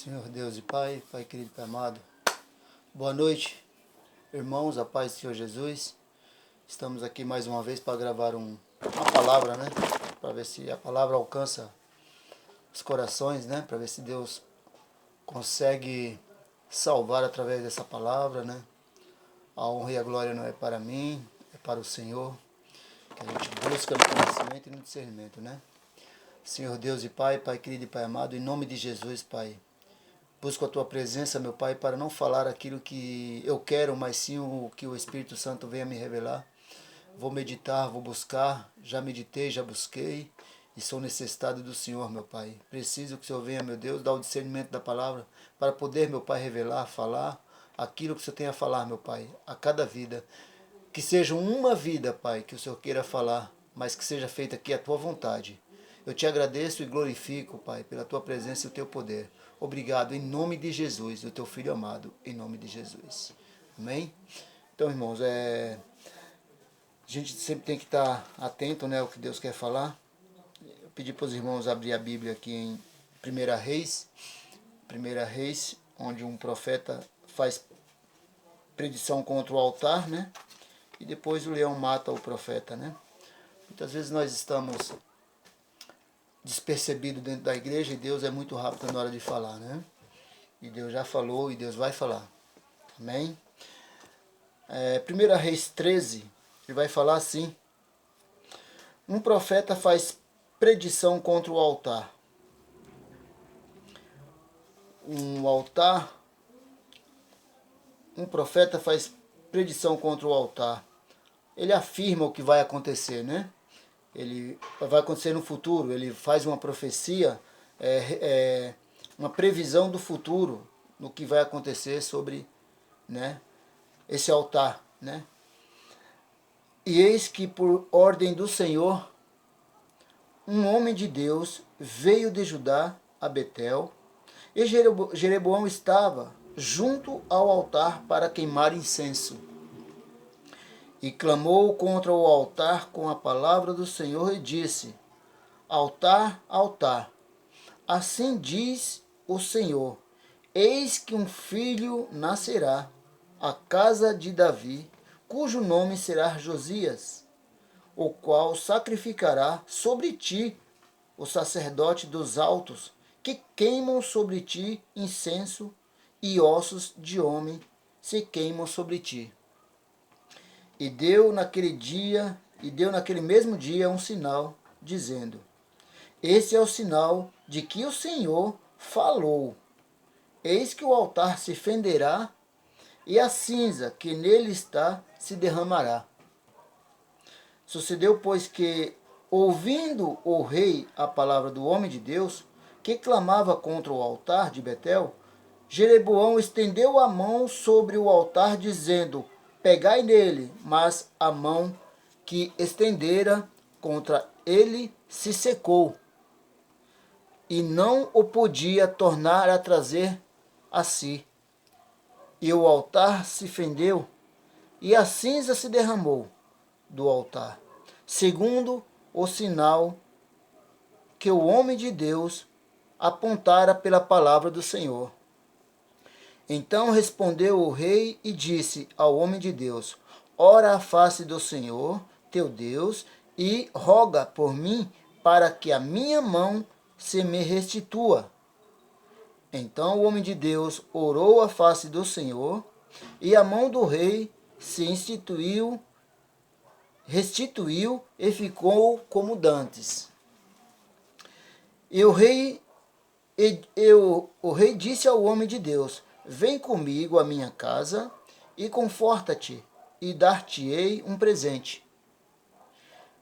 Senhor Deus e Pai, Pai querido, Pai amado, boa noite, irmãos, a paz do Senhor Jesus. Estamos aqui mais uma vez para gravar uma palavra, né? Para ver se a palavra alcança os corações, né? Para ver se Deus consegue salvar através dessa palavra, né? A honra e a glória não é para mim, é para o Senhor, que a gente busca no conhecimento e no discernimento, né? Senhor Deus e Pai, Pai querido e Pai amado, em nome de Jesus, Pai, busco a Tua presença, meu Pai, para não falar aquilo que eu quero, mas sim o que o Espírito Santo venha me revelar. Vou meditar, vou buscar, já meditei, já busquei e sou necessitado do Senhor, meu Pai. Preciso que o Senhor venha, meu Deus, dar o discernimento da palavra para poder, meu Pai, revelar, falar aquilo que o Senhor tem a falar, meu Pai, a cada vida. Que seja uma vida, Pai, que o Senhor queira falar, mas que seja feita aqui a Tua vontade. Eu te agradeço e glorifico, Pai, pela Tua presença e o Teu poder. Obrigado, em nome de Jesus, o Teu Filho amado, em nome de Jesus. Amém? Então, irmãos, a gente sempre tem que estar atento, né, ao que Deus quer falar. Eu pedi para os irmãos abrir a Bíblia aqui em 1 Reis, onde um profeta faz predição contra o altar, né? E depois o leão mata o profeta, né? Muitas vezes nós estamos despercebidos dentro da igreja e Deus é muito rápido na hora de falar, né? E Deus já falou e Deus vai falar. Amém? 1 Reis 13, ele vai falar assim: um profeta faz predição contra o altar. Um profeta faz predição contra o altar. Ele afirma o que vai acontecer, né? Ele vai acontecer no futuro. Ele faz uma profecia, uma previsão do futuro, no que vai acontecer sobre, né, esse altar, né? E eis que por ordem do Senhor, um homem de Deus veio de Judá a Betel, e Jeroboão estava junto ao altar para queimar incenso. E clamou contra o altar com a palavra do Senhor e disse: altar, altar, assim diz o Senhor, eis que um filho nascerá à casa de Davi, cujo nome será Josias, o qual sacrificará sobre ti o sacerdote dos altos, que queimam sobre ti incenso, e ossos de homem se queimam sobre ti. E deu naquele mesmo dia um sinal, dizendo: esse é o sinal de que o Senhor falou. Eis que o altar se fenderá, e a cinza que nele está se derramará. Sucedeu, pois, que, ouvindo o rei a palavra do homem de Deus, que clamava contra o altar de Betel, Jeroboão estendeu a mão sobre o altar, dizendo: pegai nele. Mas a mão que estendera contra ele se secou, e não o podia tornar a trazer a si. E o altar se fendeu, e a cinza se derramou do altar, segundo o sinal que o homem de Deus apontara pela palavra do Senhor. Então respondeu o rei e disse ao homem de Deus: ora a face do Senhor, teu Deus, e roga por mim, para que a minha mão se me restitua. Então o homem de Deus orou a face do Senhor, e a mão do rei se restituiu e ficou como dantes. E o rei disse ao homem de Deus: vem comigo à minha casa e conforta-te, e dar-te-ei um presente.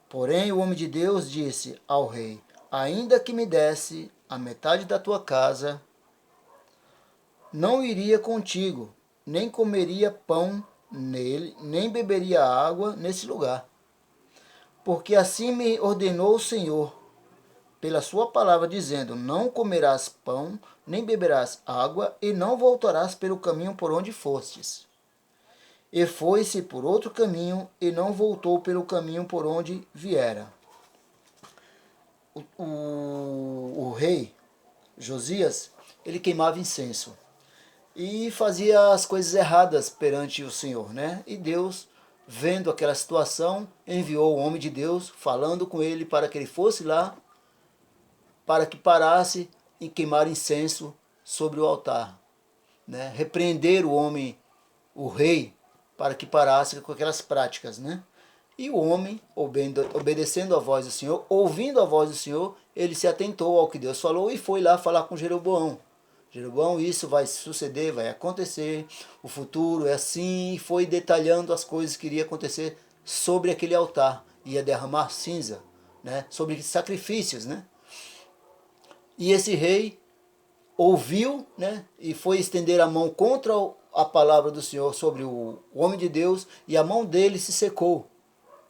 Porém o homem de Deus disse ao rei: ainda que me desse a metade da tua casa, não iria contigo, nem comeria pão nele, nem beberia água nesse lugar. Porque assim me ordenou o Senhor, pela sua palavra, dizendo: não comerás pão, nem beberás água, e não voltarás pelo caminho por onde fostes. E foi-se por outro caminho, e não voltou pelo caminho por onde viera. O rei Josias, ele queimava incenso e fazia as coisas erradas perante o Senhor, né? E Deus, vendo aquela situação, enviou o homem de Deus, falando com ele para que ele fosse lá, para que parasse em queimar incenso sobre o altar, né? Repreender o homem, o rei, para que parasse com aquelas práticas, né? E o homem, obedecendo a voz do Senhor, ouvindo a voz do Senhor, ele se atentou ao que Deus falou e foi lá falar com Jeroboão. Jeroboão, isso vai suceder, vai acontecer, o futuro é assim, e foi detalhando as coisas que iria acontecer sobre aquele altar. Ia derramar cinza, né? Sobre sacrifícios, né? E esse rei ouviu, né? E foi estender a mão contra a palavra do Senhor sobre o homem de Deus, e a mão dele se secou.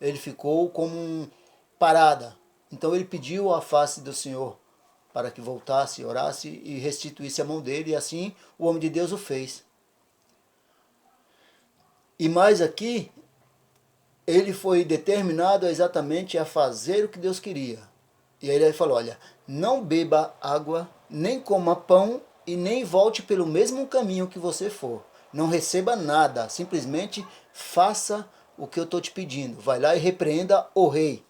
Ele ficou como parada. Então ele pediu a face do Senhor para que voltasse, orasse e restituísse a mão dele, e assim o homem de Deus o fez. E mais aqui, ele foi determinado exatamente a fazer o que Deus queria. E aí ele falou, olha, não beba água, nem coma pão, e nem volte pelo mesmo caminho que você for. Não receba nada, simplesmente faça o que eu estou te pedindo. Vai lá e repreenda o rei.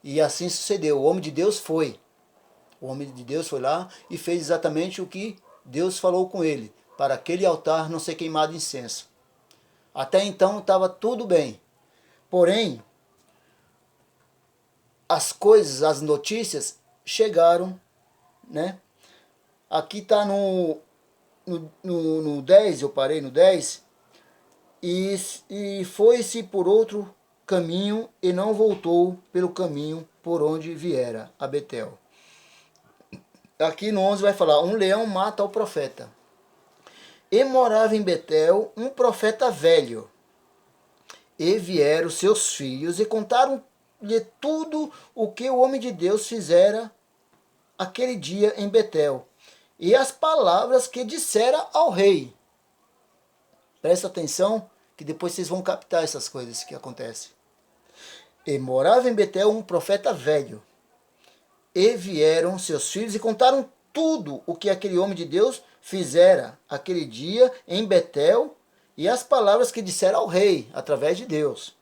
E assim sucedeu. O homem de Deus foi. O homem de Deus foi lá e fez exatamente o que Deus falou com ele, para aquele altar não ser queimado incenso. Até então estava tudo bem. Porém, as coisas, as notícias chegaram, né? Aqui está no 10, eu parei no 10, e foi-se por outro caminho e não voltou pelo caminho por onde viera a Betel. Aqui no 11 vai falar, um leão mata o profeta. E morava em Betel um profeta velho. E vieram seus filhos e contaram-lhe tudo o que o homem de Deus fizera aquele dia em Betel, e as palavras que dissera ao rei. Presta atenção, que depois vocês vão captar essas coisas que acontecem. E morava em Betel um profeta velho. E vieram seus filhos e contaram tudo o que aquele homem de Deus fizera aquele dia em Betel, e as palavras que dissera ao rei, através de Deus.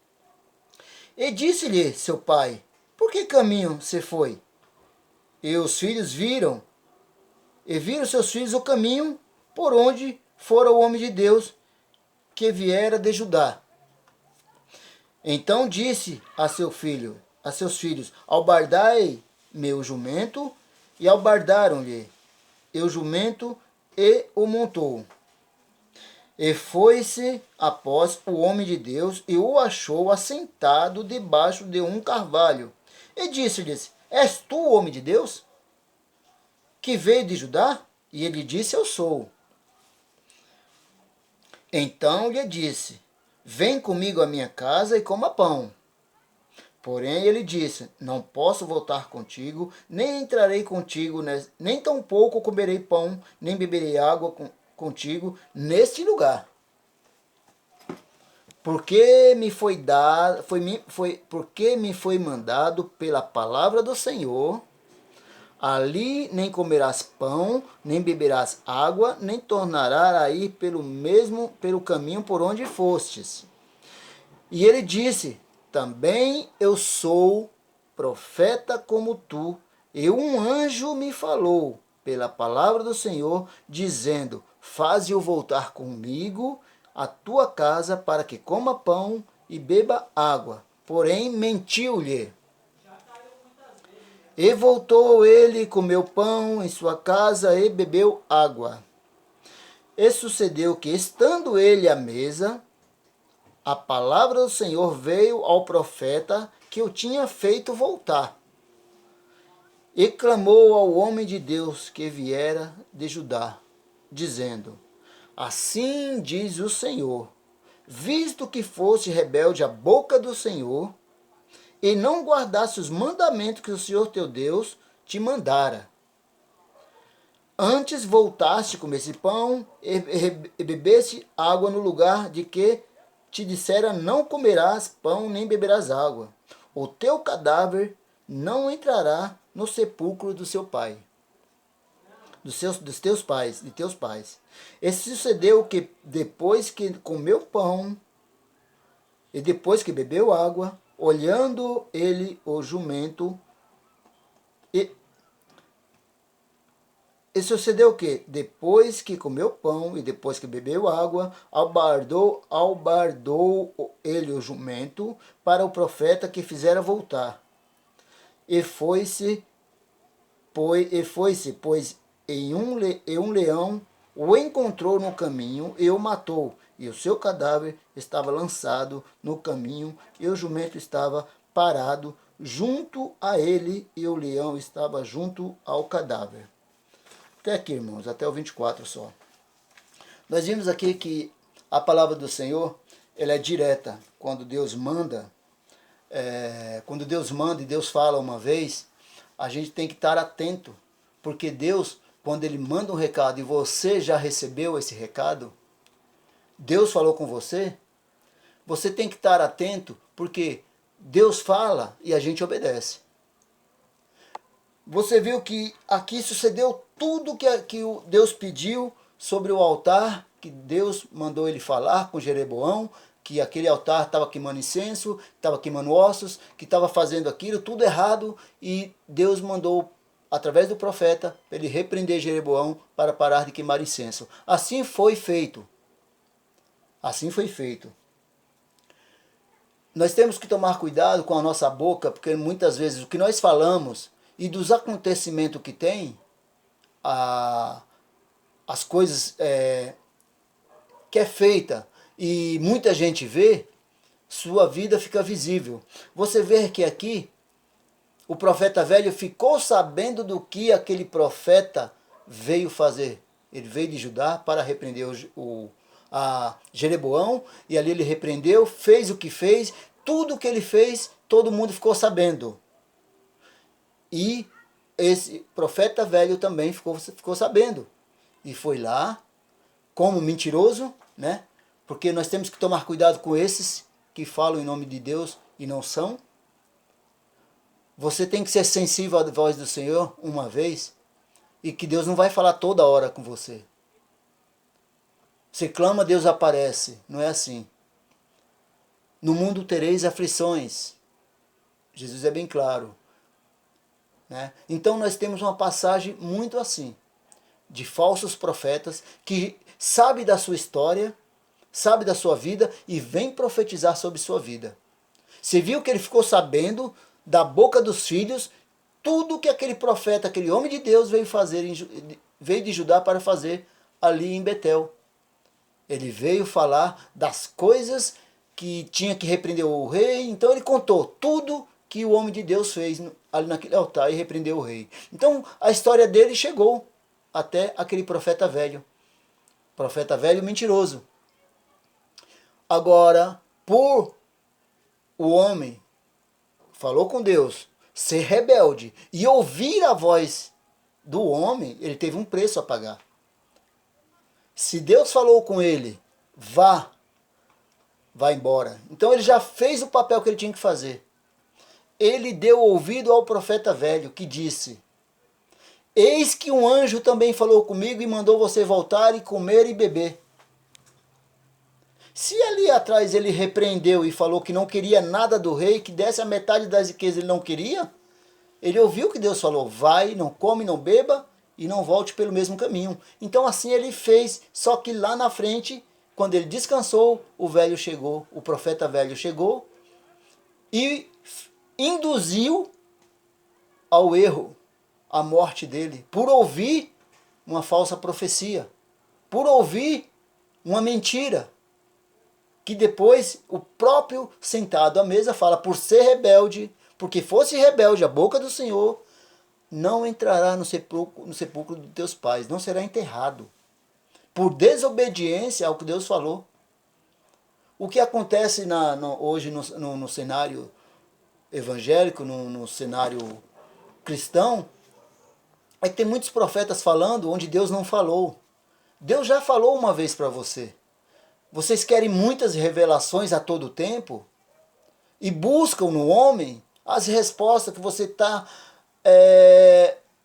E disse-lhe seu pai, por que caminho você foi? E os filhos viram seus filhos o caminho por onde fora o homem de Deus que viera de Judá. Então disse a seus filhos, albardai meu jumento, e albardaram-lhe o jumento e o montou. E foi-se após o homem de Deus e o achou assentado debaixo de um carvalho. E disse-lhes, és tu o homem de Deus, que veio de Judá? E ele disse, eu sou. Então lhe disse, vem comigo à minha casa e coma pão. Porém ele disse, não posso voltar contigo, nem entrarei contigo, nem tampouco comerei pão, nem beberei água contigo neste lugar. Porque me foi mandado pela palavra do Senhor, ali nem comerás pão, nem beberás água, nem tornarás a ir pelo caminho por onde fostes. E ele disse, também eu sou profeta como tu, e um anjo me falou pela palavra do Senhor, dizendo, faze-o voltar comigo à tua casa, para que coma pão e beba água. Porém mentiu-lhe. E voltou ele, comeu pão em sua casa e bebeu água. E sucedeu que, estando ele à mesa, a palavra do Senhor veio ao profeta que o tinha feito voltar. E clamou ao homem de Deus que viera de Judá, dizendo, assim diz o Senhor, visto que foste rebelde à boca do Senhor, e não guardasse os mandamentos que o Senhor teu Deus te mandara. Antes voltaste, comesse pão e bebesse água no lugar de que te dissera, não comerás pão nem beberás água. O teu cadáver não entrará no sepulcro do seu pai. dos teus pais, de teus pais. E sucedeu que depois que comeu pão e depois que bebeu água, olhando ele o jumento, e sucedeu que, depois que comeu pão e depois que bebeu água, albardou ele o jumento para o profeta que fizera voltar. E foi-se, pois em um leão o encontrou no caminho e o matou, e o seu cadáver estava lançado no caminho, e o jumento estava parado junto a ele, e o leão estava junto ao cadáver. Até aqui, irmãos, até o 24 só. Nós vimos aqui que a palavra do Senhor, ela é direta. Quando Deus manda, e Deus fala uma vez, a gente tem que estar atento, porque Deus, quando Ele manda um recado e você já recebeu esse recado, Deus falou com você, você tem que estar atento, porque Deus fala e a gente obedece. Você viu que aqui sucedeu tudo que Deus pediu sobre o altar, que Deus mandou ele falar com Jeroboão, que aquele altar estava queimando incenso, estava queimando ossos, que estava fazendo aquilo, tudo errado, e Deus mandou, através do profeta, ele repreender Jeroboão para parar de queimar incenso. Assim foi feito. Assim foi feito. Nós temos que tomar cuidado com a nossa boca, porque muitas vezes o que nós falamos e dos acontecimentos que tem, as coisas que é feita e muita gente vê, sua vida fica visível. Você vê que aqui o profeta velho ficou sabendo do que aquele profeta veio fazer. Ele veio de Judá para repreender a Jeroboão, e ali ele repreendeu, fez o que fez, tudo o que ele fez, todo mundo ficou sabendo. E esse profeta velho também ficou sabendo. E foi lá, como mentiroso, né? Porque nós temos que tomar cuidado com esses que falam em nome de Deus e não são. Você tem que ser sensível à voz do Senhor uma vez, e que Deus não vai falar toda hora com você. Você clama, Deus aparece. Não é assim. No mundo tereis aflições. Jesus é bem claro. Né? Então nós temos uma passagem muito assim, de falsos profetas que sabe da sua história, sabe da sua vida e vem profetizar sobre sua vida. Você viu que ele ficou sabendo da boca dos filhos tudo que aquele profeta, aquele homem de Deus veio de Judá para fazer ali em Betel. Ele veio falar das coisas que tinha que repreender o rei, então ele contou tudo que o homem de Deus fez ali naquele altar e repreendeu o rei. Então a história dele chegou até aquele profeta velho mentiroso. Agora, por o homem falou com Deus, ser rebelde e ouvir a voz do homem, ele teve um preço a pagar. Se Deus falou com ele, vá embora. Então ele já fez o papel que ele tinha que fazer. Ele deu ouvido ao profeta velho, que disse: eis que um anjo também falou comigo e mandou você voltar e comer e beber. Se ali atrás ele repreendeu e falou que não queria nada do rei, que desse a metade das riquezas ele não queria, ele ouviu que Deus falou: vai, não come, não beba e não volte pelo mesmo caminho. Então assim ele fez, só que lá na frente, quando ele descansou, o profeta velho chegou e induziu ao erro, a morte dele, por ouvir uma falsa profecia, por ouvir uma mentira, que depois o próprio sentado à mesa fala: por ser rebelde, porque fosse rebelde a boca do Senhor, não entrará no sepulcro dos teus pais, não será enterrado, por desobediência ao que Deus falou. O que acontece hoje no cenário evangélico, no cenário cristão, é que tem muitos profetas falando onde Deus não falou. Deus já falou uma vez para você. Vocês querem muitas revelações a todo tempo e buscam no homem as respostas que você está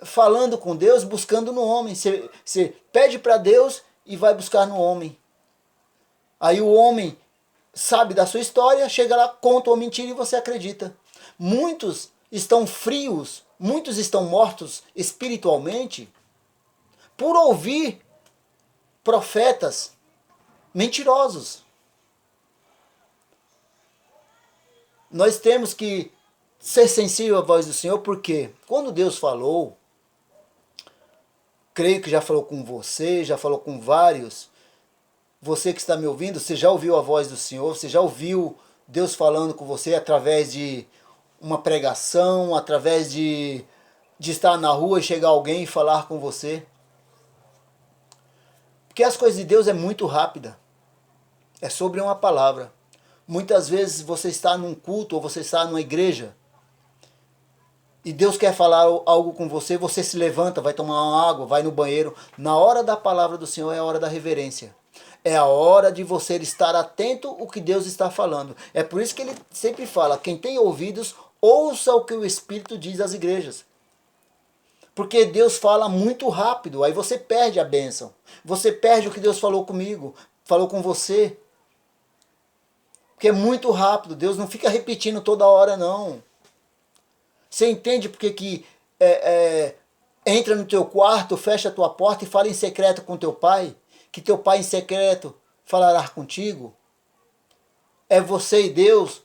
falando com Deus, buscando no homem. Você pede para Deus e vai buscar no homem. Aí o homem sabe da sua história, chega lá, conta uma mentira e você acredita. Muitos estão frios, muitos estão mortos espiritualmente por ouvir profetas mentirosos. Nós temos que ser sensível à voz do Senhor, porque quando Deus falou, creio que já falou com você, já falou com vários. Você que está me ouvindo, você já ouviu a voz do Senhor, você já ouviu Deus falando com você através de uma pregação, através de estar na rua e chegar alguém e falar com você. Porque as coisas de Deus é muito rápida. É sobre uma palavra. Muitas vezes você está num culto ou você está numa igreja e Deus quer falar algo com você, você se levanta, vai tomar uma água, vai no banheiro. Na hora da palavra do Senhor é a hora da reverência. É a hora de você estar atento ao que Deus está falando. É por isso que ele sempre fala, quem tem ouvidos, ouça o que o Espírito diz às igrejas. Porque Deus fala muito rápido, aí você perde a bênção. Você perde o que Deus falou comigo, falou com você. Porque é muito rápido, Deus não fica repetindo toda hora não. Você entende porque que entra no teu quarto, fecha a tua porta e fala em secreto com teu pai? Que teu pai em secreto falará contigo? É você e Deus.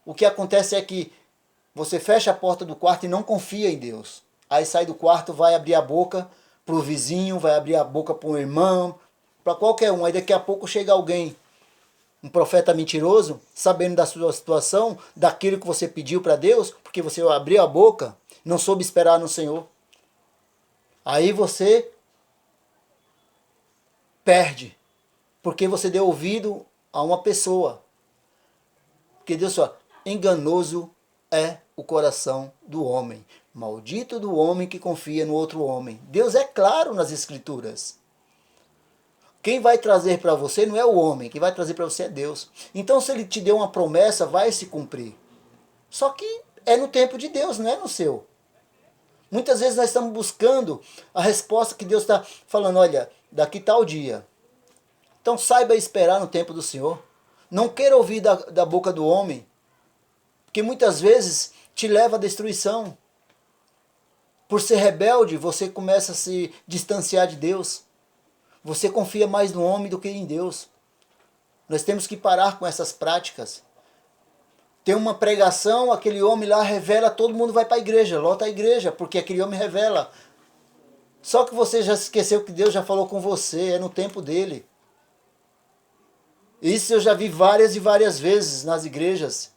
O que acontece é que você fecha a porta do quarto e não confia em Deus. Aí sai do quarto, vai abrir a boca para o vizinho, vai abrir a boca para um irmão, para qualquer um. Aí daqui a pouco chega alguém, um profeta mentiroso, sabendo da sua situação, daquilo que você pediu para Deus, porque você abriu a boca, não soube esperar no Senhor. Aí você perde, porque você deu ouvido a uma pessoa. Porque Deus fala, enganoso é o coração do homem. Maldito do homem que confia no outro homem. Deus é claro nas Escrituras. Quem vai trazer para você não é o homem, quem vai trazer para você é Deus. Então se ele te deu uma promessa, vai se cumprir. Só que é no tempo de Deus, não é no seu. Muitas vezes nós estamos buscando a resposta que Deus está falando, olha, daqui tal dia. Então saiba esperar no tempo do Senhor. Não queira ouvir da boca do homem, porque muitas vezes te leva à destruição. Por ser rebelde, você começa a se distanciar de Deus. Você confia mais no homem do que em Deus. Nós temos que parar com essas práticas. Tem uma pregação, aquele homem lá revela, todo mundo vai para a igreja, lota a igreja, porque aquele homem revela. Só que você já esqueceu que Deus já falou com você, é no tempo dele. Isso eu já vi várias e várias vezes nas igrejas.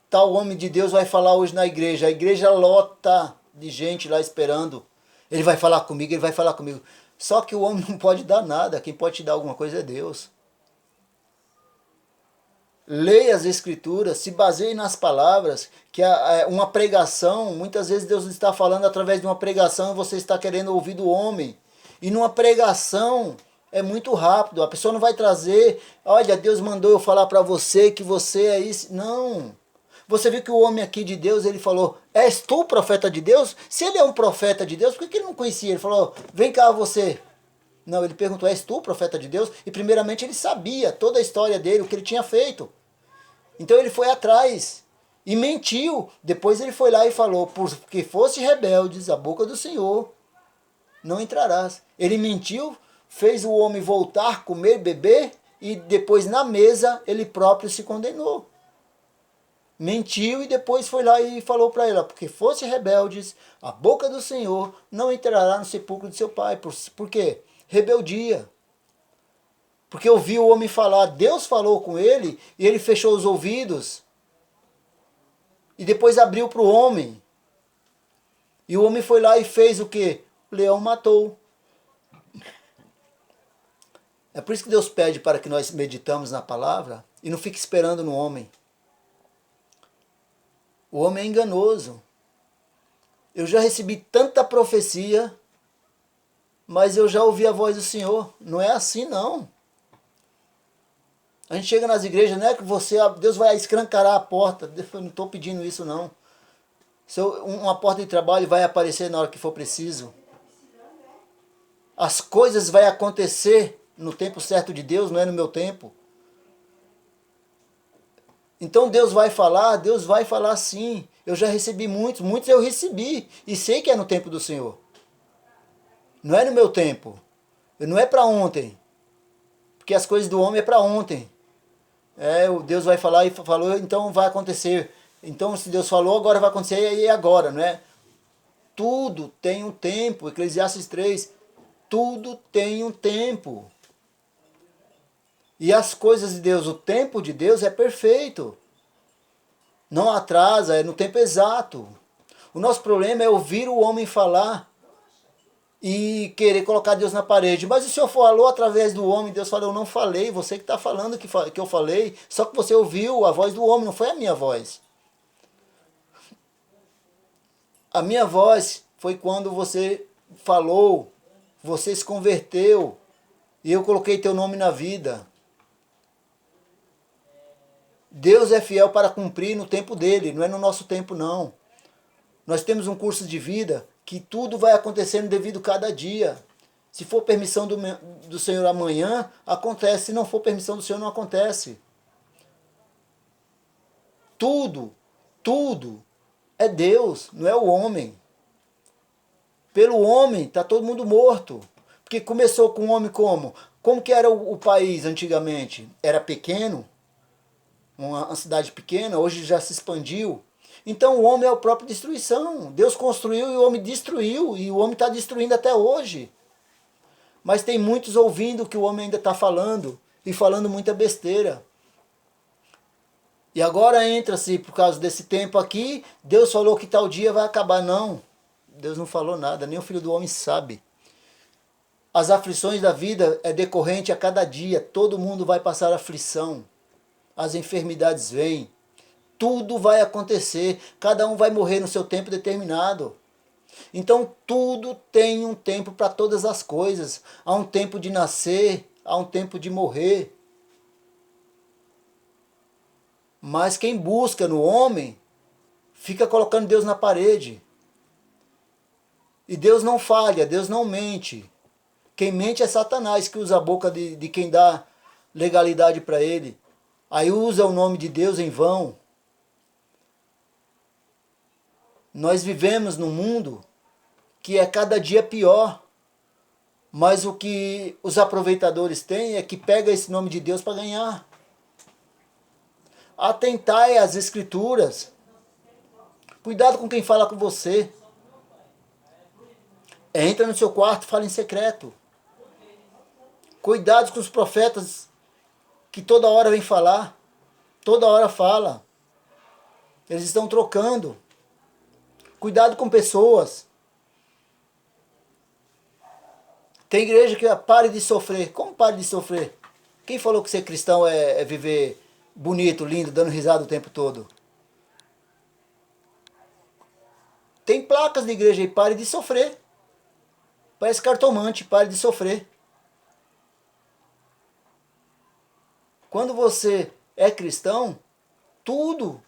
Tal homem de Deus vai falar hoje na igreja, a igreja lota de gente lá esperando. Ele vai falar comigo, ele vai falar comigo. Só que o homem não pode dar nada, quem pode te dar alguma coisa é Deus. Leia as Escrituras, se baseie nas palavras, que uma pregação, muitas vezes Deus está falando através de uma pregação e você está querendo ouvir do homem. E numa pregação é muito rápido, a pessoa não vai trazer, olha, Deus mandou eu falar para você que você é isso. Não. Você viu que o homem aqui de Deus, ele falou, és tu profeta de Deus? Se ele é um profeta de Deus, por que ele não conhecia? Ele falou, vem cá você. Não, ele perguntou, és tu profeta de Deus? E primeiramente ele sabia toda a história dele, o que ele tinha feito. Então ele foi atrás e mentiu. Depois ele foi lá e falou, porque fosse rebeldes a boca do Senhor, não entrarás. Ele mentiu, fez o homem voltar, comer, beber, e depois na mesa ele próprio se condenou. Mentiu e depois foi lá e falou para ela, porque fosse rebeldes, a boca do Senhor não entrará no sepulcro de seu pai. Por quê? Rebeldia. Porque ouviu o homem falar, Deus falou com ele e ele fechou os ouvidos. E depois abriu para o homem. E o homem foi lá e fez o quê? O leão matou. É por isso que Deus pede para que nós meditamos na palavra e não fique esperando no homem. O homem é enganoso. Eu já recebi tanta profecia, mas eu já ouvi a voz do Senhor. Não é assim, não. A gente chega nas igrejas, não é que Deus vai escancarar a porta. Eu não estou pedindo isso, não. Uma porta de trabalho vai aparecer na hora que for preciso. As coisas vão acontecer no tempo certo de Deus, não é no meu tempo. Então Deus vai falar sim. Eu já recebi muitos eu recebi. E sei que é no tempo do Senhor. Não é no meu tempo. Não é para ontem. Porque as coisas do homem é para ontem. O Deus vai falar e falou, então vai acontecer. Então se Deus falou, agora vai acontecer e é agora, não é? Tudo tem um tempo. Eclesiastes 3. Tudo tem um tempo. E as coisas de Deus, o tempo de Deus é perfeito. Não atrasa, é no tempo exato. O nosso problema é ouvir o homem falar e querer colocar Deus na parede. Mas o Senhor falou através do homem, Deus falou, eu não falei, você que está falando que eu falei, só que você ouviu a voz do homem, não foi a minha voz. A minha voz foi quando você falou, você se converteu e eu coloquei teu nome na vida. Deus é fiel para cumprir no tempo dele, não é no nosso tempo não. Nós temos um curso de vida que tudo vai acontecendo devido cada dia. Se for permissão do Senhor amanhã, acontece. Se não for permissão do Senhor, não acontece. Tudo é Deus, não é o homem. Pelo homem, está todo mundo morto. Porque começou com o homem como? Como que era o país antigamente? Era pequeno, uma cidade pequena, hoje já se expandiu. Então o homem é a própria destruição. Deus construiu e o homem destruiu. E o homem está destruindo até hoje. Mas tem muitos ouvindo o que o homem ainda está falando. E falando muita besteira. E agora entra-se, por causa desse tempo aqui, Deus falou que tal dia vai acabar. Não, Deus não falou nada, nem o Filho do Homem sabe. As aflições da vida é decorrente a cada dia. Todo mundo vai passar aflição. As enfermidades vêm. Tudo vai acontecer, cada um vai morrer no seu tempo determinado. Então tudo tem um tempo para todas as coisas. Há um tempo de nascer, há um tempo de morrer. Mas quem busca no homem, fica colocando Deus na parede. E Deus não falha, Deus não mente. Quem mente é Satanás, que usa a boca de quem dá legalidade para ele. Aí usa o nome de Deus em vão. Nós vivemos num mundo que é cada dia pior. Mas o que os aproveitadores têm é que pega esse nome de Deus para ganhar. Atentai às escrituras. Cuidado com quem fala com você. Entra no seu quarto e fala em secreto. Cuidado com os profetas que toda hora vêm falar. Toda hora fala. Eles estão trocando. Cuidado com pessoas. Tem igreja que pare de sofrer. Como pare de sofrer? Quem falou que ser cristão é viver bonito, lindo, dando risada o tempo todo? Tem placas de igreja aí, pare de sofrer. Parece cartomante, pare de sofrer. Quando você é cristão, tudo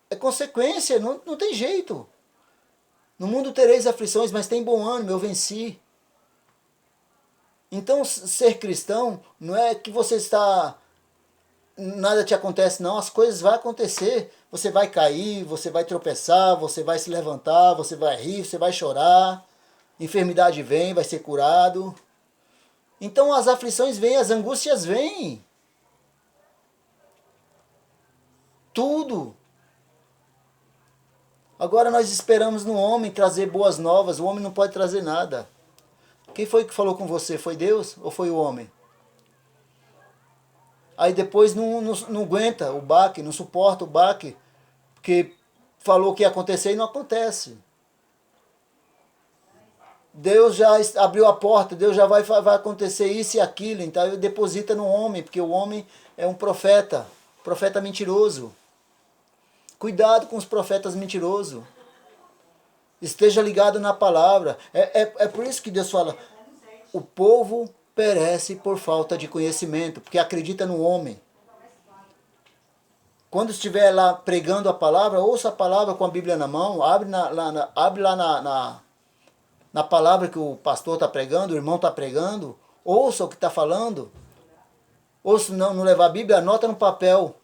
é consequência, não tem jeito. No mundo tereis aflições, mas tem bom ânimo, eu venci. Então, ser cristão não é que você está... nada te acontece, não. As coisas vão acontecer. Você vai cair, você vai tropeçar, você vai se levantar, você vai rir, você vai chorar. Enfermidade vem, vai ser curado. Então, as aflições vêm, as angústias vêm. Tudo. Agora nós esperamos no homem trazer boas novas. O homem não pode trazer nada. Quem foi que falou com você? Foi Deus ou foi o homem? Aí depois não aguenta o baque, não suporta o baque, porque falou que ia acontecer e não acontece. Deus já abriu a porta, Deus já vai acontecer isso e aquilo, então ele deposita no homem, porque o homem é um profeta mentiroso. Cuidado com os profetas mentirosos. Esteja ligado na palavra. É por isso que Deus fala, o povo perece por falta de conhecimento, porque acredita no homem. Quando estiver lá pregando a palavra, ouça a palavra com a Bíblia na mão, abre lá na palavra que o pastor está pregando, o irmão está pregando, ouça o que está falando. Ou se não levar a Bíblia, anota no papel.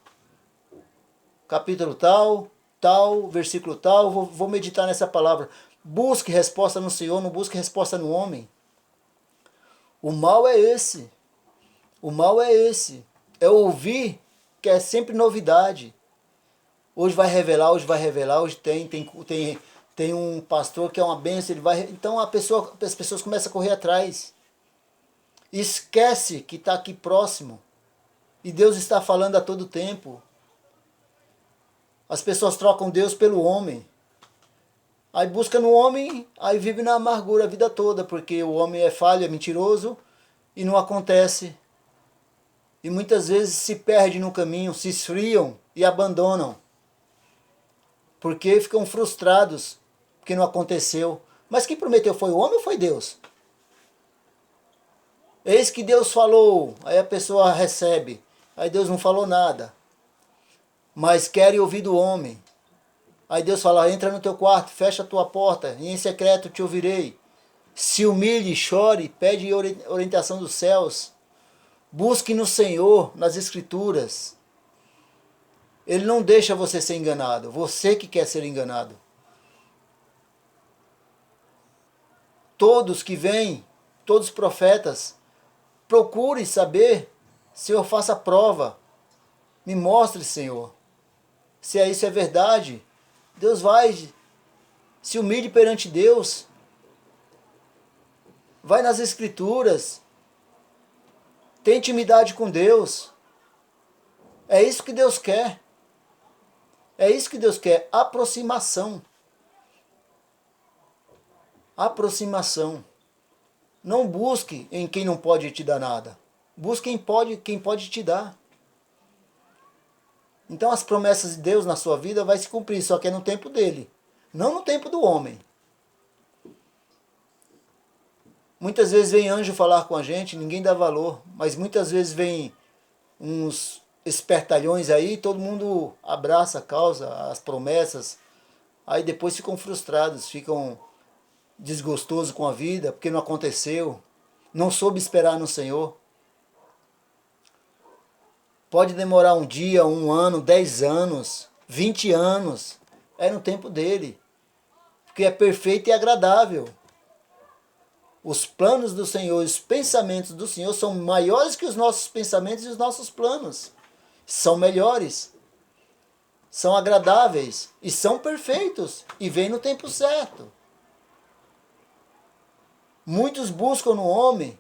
Capítulo tal, tal, versículo tal, vou meditar nessa palavra. Busque resposta no Senhor, não busque resposta no homem. O mal é esse. O mal é esse. É ouvir que é sempre novidade. Hoje vai revelar, hoje tem um pastor que é uma bênção, ele vai. Então as pessoas começam a correr atrás. Esquece que está aqui próximo. E Deus está falando a todo tempo. As pessoas trocam Deus pelo homem. Aí busca no homem, aí vive na amargura a vida toda, porque o homem é falho, é mentiroso e não acontece. E muitas vezes se perde no caminho, se esfriam e abandonam. Porque ficam frustrados, porque não aconteceu. Mas quem prometeu foi o homem ou foi Deus? Eis que Deus falou, aí a pessoa recebe. Aí Deus não falou nada. Mas querem ouvir do homem. Aí Deus fala, entra no teu quarto, fecha a tua porta, e em secreto te ouvirei. Se humilhe, chore, pede orientação dos céus. Busque no Senhor, nas Escrituras. Ele não deixa você ser enganado, você que quer ser enganado. Todos que vêm, todos os profetas, procure saber, Senhor, faça a prova. Me mostre, Senhor. Se isso é verdade, Deus vai, se humilhe perante Deus. Vai nas Escrituras. Tem intimidade com Deus. É isso que Deus quer. É isso que Deus quer. Aproximação. Aproximação. Não busque em quem não pode te dar nada. Busque quem pode te dar. Então as promessas de Deus na sua vida vai se cumprir, só que é no tempo dele, não no tempo do homem. Muitas vezes vem anjo falar com a gente, ninguém dá valor, mas muitas vezes vem uns espertalhões aí, todo mundo abraça a causa, as promessas, aí depois ficam frustrados, ficam desgostosos com a vida, porque não aconteceu, não soube esperar no Senhor. Pode demorar um dia, um ano, 10 anos, 20 anos. É no tempo dele. Porque é perfeito e agradável. Os planos do Senhor, os pensamentos do Senhor são maiores que os nossos pensamentos e os nossos planos. São melhores. São agradáveis. E são perfeitos. E vêm no tempo certo. Muitos buscam no homem.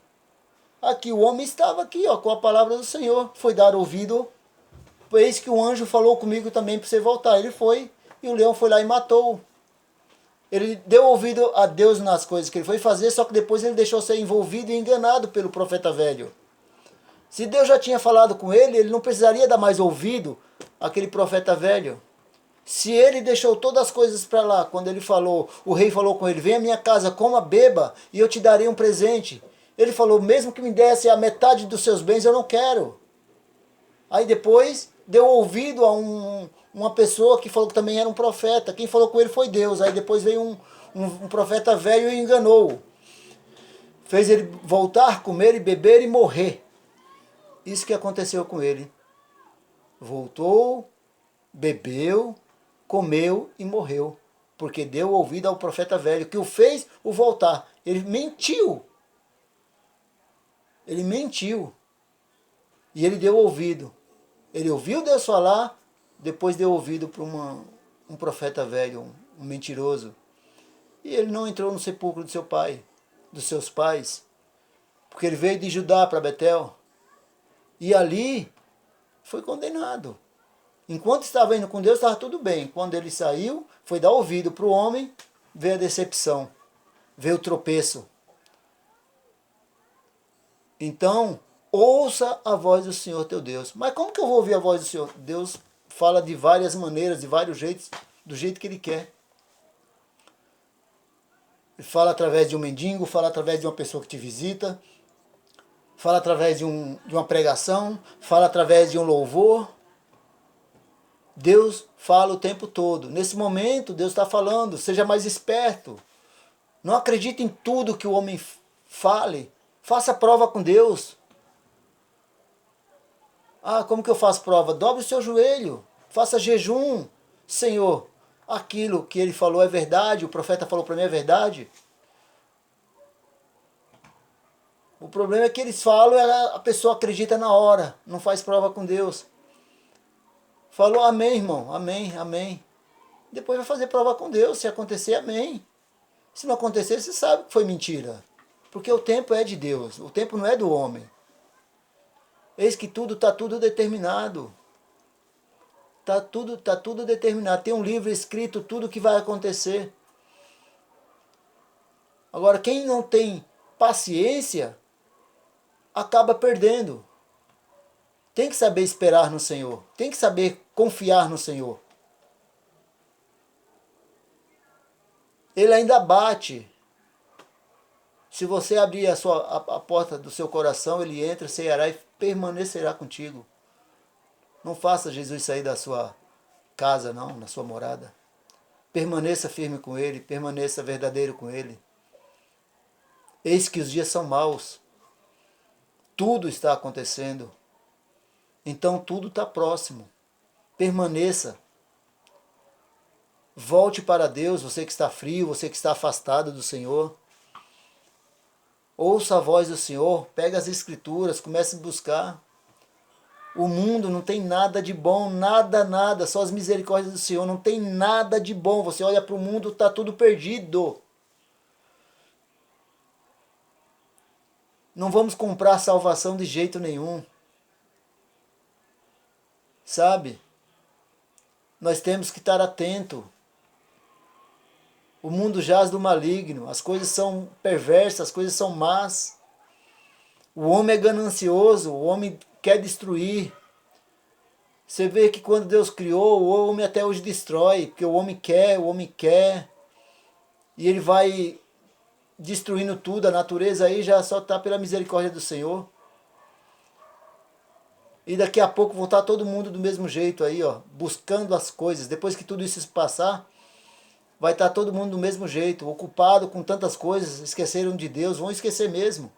Aqui, o homem estava aqui, ó, com a palavra do Senhor. Foi dar ouvido. Eis que o anjo falou comigo também para você voltar. Ele foi, e o leão foi lá e matou. Ele deu ouvido a Deus nas coisas que ele foi fazer, só que depois ele deixou ser envolvido e enganado pelo profeta velho. Se Deus já tinha falado com ele, ele não precisaria dar mais ouvido àquele profeta velho. Se ele deixou todas as coisas para lá, quando ele falou, o rei falou com ele, vem à minha casa, coma, beba, e eu te darei um presente. Ele falou, mesmo que me desse a metade dos seus bens, eu não quero. Aí depois deu ouvido a uma pessoa que falou que também era um profeta. Quem falou com ele foi Deus. Aí depois veio um profeta velho e enganou. Fez ele voltar, comer e beber e morrer. Isso que aconteceu com ele. Voltou, bebeu, comeu e morreu. Porque deu ouvido ao profeta velho, que o fez o voltar. Ele mentiu. Ele mentiu. E ele deu ouvido. Ele ouviu Deus falar, depois deu ouvido para um profeta velho, um mentiroso. E ele não entrou no sepulcro do seu pai, dos seus pais. Porque ele veio de Judá para Betel. E ali foi condenado. Enquanto estava indo com Deus, estava tudo bem. Quando ele saiu, foi dar ouvido para o homem, veio a decepção. Veio o tropeço. Então, ouça a voz do Senhor teu Deus. Mas como que eu vou ouvir a voz do Senhor? Deus fala de várias maneiras, de vários jeitos, do jeito que Ele quer. Ele fala através de um mendigo, fala através de uma pessoa que te visita, fala através de uma pregação, fala através de um louvor. Deus fala o tempo todo. Nesse momento, Deus está falando, seja mais esperto. Não acredite em tudo que o homem fale. Faça prova com Deus. Ah, como que eu faço prova? Dobre o seu joelho. Faça jejum. Senhor, aquilo que ele falou é verdade, o profeta falou para mim é verdade. O problema é que eles falam e a pessoa acredita na hora, não faz prova com Deus. Falou amém, irmão, amém, amém. Depois vai fazer prova com Deus, se acontecer, amém. Se não acontecer, você sabe que foi mentira. Porque o tempo é de Deus, o tempo não é do homem. Eis que tudo está tudo determinado. Está tudo determinado. Tem um livro escrito tudo o que vai acontecer. Agora, quem não tem paciência, acaba perdendo. Tem que saber esperar no Senhor. Tem que saber confiar no Senhor. Ele ainda bate. Se você abrir a porta do seu coração, ele entra, ceará e permanecerá contigo. Não faça Jesus sair da sua casa, não, na sua morada. Permaneça firme com ele, permaneça verdadeiro com ele. Eis que os dias são maus. Tudo está acontecendo. Então tudo está próximo. Permaneça. Volte para Deus, você que está frio, você que está afastado do Senhor. Ouça a voz do Senhor, pega as escrituras, comece a buscar. O mundo não tem nada de bom, nada, só as misericórdias do Senhor, não tem nada de bom. Você olha para o mundo, está tudo perdido. Não vamos comprar salvação de jeito nenhum. Sabe? Nós temos que estar atento. O mundo jaz do maligno, as coisas são perversas, as coisas são más. O homem é ganancioso, o homem quer destruir. Você vê que quando Deus criou, o homem até hoje destrói, porque o homem quer. E ele vai destruindo tudo, a natureza aí já só está pela misericórdia do Senhor. E daqui a pouco voltar todo mundo do mesmo jeito aí, ó, buscando as coisas. Depois que tudo isso se passar, vai estar todo mundo do mesmo jeito, ocupado com tantas coisas, esqueceram de Deus, vão esquecer mesmo.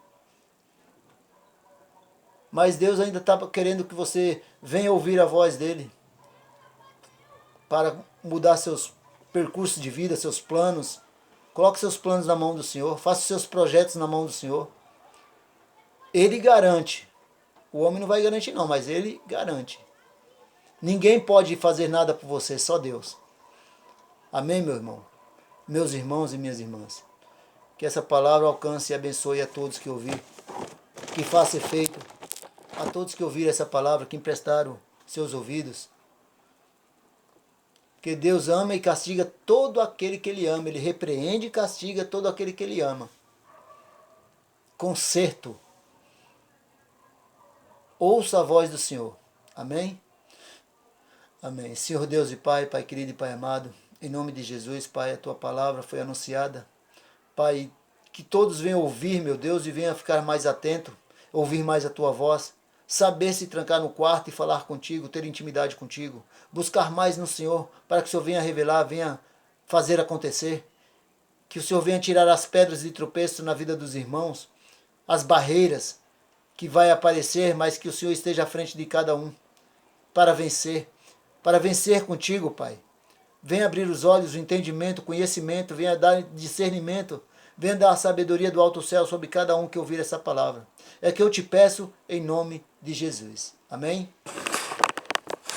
Mas Deus ainda está querendo que você venha ouvir a voz dele, para mudar seus percursos de vida, seus planos. Coloque seus planos na mão do Senhor, faça os seus projetos na mão do Senhor. Ele garante. O homem não vai garantir não, mas ele garante. Ninguém pode fazer nada por você, só Deus. Amém, meu irmão? Meus irmãos e minhas irmãs. Que essa palavra alcance e abençoe a todos que ouviram. Que faça efeito a todos que ouviram essa palavra, que emprestaram seus ouvidos. Que Deus ama e castiga todo aquele que Ele ama. Ele repreende e castiga todo aquele que Ele ama. Conserto. Ouça a voz do Senhor. Amém? Amém. Senhor Deus e Pai, Pai querido e Pai amado, em nome de Jesus, Pai, a Tua palavra foi anunciada. Pai, que todos venham ouvir, meu Deus, e venham ficar mais atento, ouvir mais a Tua voz, saber se trancar no quarto e falar contigo, ter intimidade contigo, buscar mais no Senhor, para que o Senhor venha revelar, venha fazer acontecer, que o Senhor venha tirar as pedras de tropeço na vida dos irmãos, as barreiras que vai aparecer, mas que o Senhor esteja à frente de cada um, para vencer contigo, Pai. Venha abrir os olhos, o entendimento, o conhecimento, venha dar discernimento, venha dar a sabedoria do alto céu sobre cada um que ouvir essa palavra. É que eu te peço em nome de Jesus. Amém?